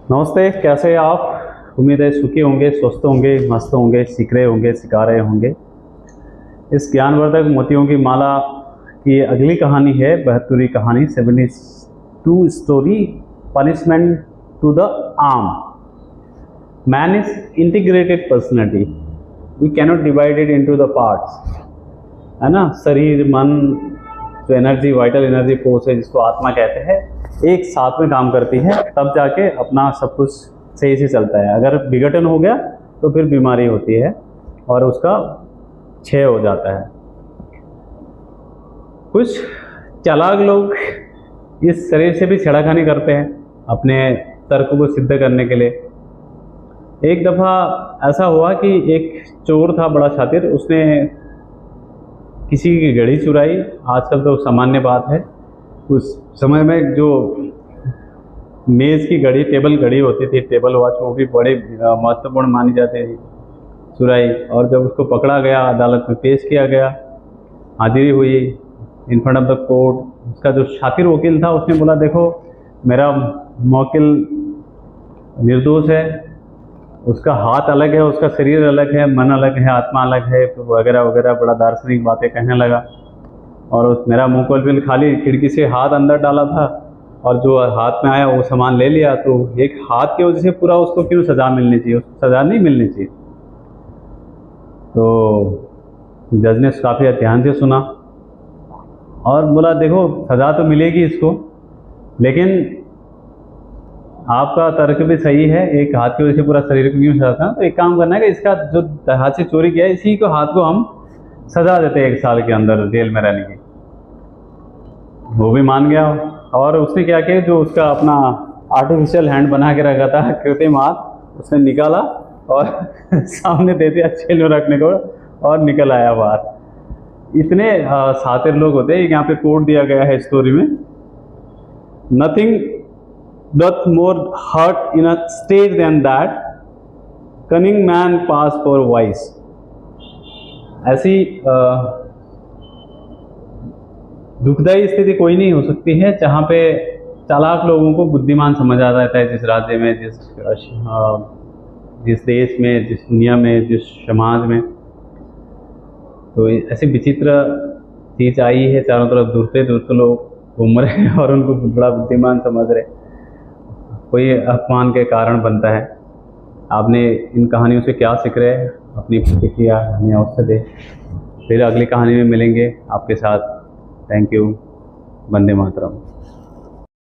नमस्ते, कैसे हैं आप। उम्मीद है सुखी होंगे, स्वस्थ होंगे, मस्त होंगे, सीख रहे होंगे, सिखा रहे होंगे। इस ज्ञानवर्धक मोतियों की माला की अगली कहानी है 72वीं कहानी, 72 story, punishment to the arm. Man is integrated personality, we cannot divide it into the parts, है ना। शरीर, मन, जो एनर्जी, वाइटल एनर्जी फोर्स है जिसको आत्मा कहते हैं, एक साथ में काम करती है, तब जाके अपना सब कुछ सही से चलता है। अगर विघटन हो गया तो फिर बीमारी होती है और उसका क्षय हो जाता है। कुछ चालाक लोग इस शरीर से भी छेड़खानी करते हैं अपने तर्क को सिद्ध करने के लिए। एक दफ़ा ऐसा हुआ कि एक चोर था बड़ा शातिर, उसने किसी की घड़ी चुराई। आजकल तो सामान्य बात है, उस समय में जो मेज़ की घड़ी, टेबल घड़ी होती थी, टेबल वॉच, वो भी बड़े महत्वपूर्ण मानी जाती थी, चुराई। और जब उसको पकड़ा गया, अदालत में पेश किया गया, हाजिरी हुई in front of the court. उसका जो शातिर वकील था उसने बोला, देखो मेरा मौकिल निर्दोष है, उसका हाथ अलग है, उसका शरीर अलग है, मन अलग है, आत्मा अलग है, वगैरह वगैरह, बड़ा दार्शनिक बातें कहने लगा। और उस मेरा मुकल्बिल खाली खिड़की से हाथ अंदर डाला था और जो हाथ में आया वो सामान ले लिया, तो एक हाथ की वजह से पूरा उसको क्यों सज़ा मिलनी चाहिए? उसको सज़ा नहीं मिलनी चाहिए। तो जज ने काफ़ी ध्यान से सुना और बोला, देखो सज़ा तो मिलेगी इसको, लेकिन आपका तर्क भी सही है, एक हाथ की वजह से पूरा शरीर को क्यों सजा? तो एक काम करना है कि इसका जो हाथ से चोरी किया है, इसी को हाथ को हम सजा देते हैं 1 साल के अंदर जेल में रहने की। वो भी मान गया और उसने क्या किया, जो उसका अपना आर्टिफिशियल हैंड बना के रखा था, कृत्रिम हाथ, उसने निकाला और सामने दे दिया जेल में रखने को और निकल आया बाहर। इतने शातिर लोग होते हैं। यहाँ पे कोट दिया गया है स्टोरी में, nothing doth more hurt in a state than that cunning man pass for wise। ऐसी दुखदायी स्थिति कोई नहीं हो सकती है जहाँ पे चालाक लोगों को बुद्धिमान समझा जाता है। जिस राज्य में, जिस देश में, जिस दुनिया में, जिस समाज में, तो ऐसी विचित्र चीज आई है। चारों तरफ दूरते लोग घूम रहे हैं और उनको बड़ा बुद्धिमान समझ रहे, कोई अपमान के कारण बनता है। आपने इन कहानियों से क्या सीख रहे हैं? अपनी प्रतिक्रिया हमें अवश्य दें। फिर अगली कहानी में मिलेंगे आपके साथ। Thank you. वंदे मातरम।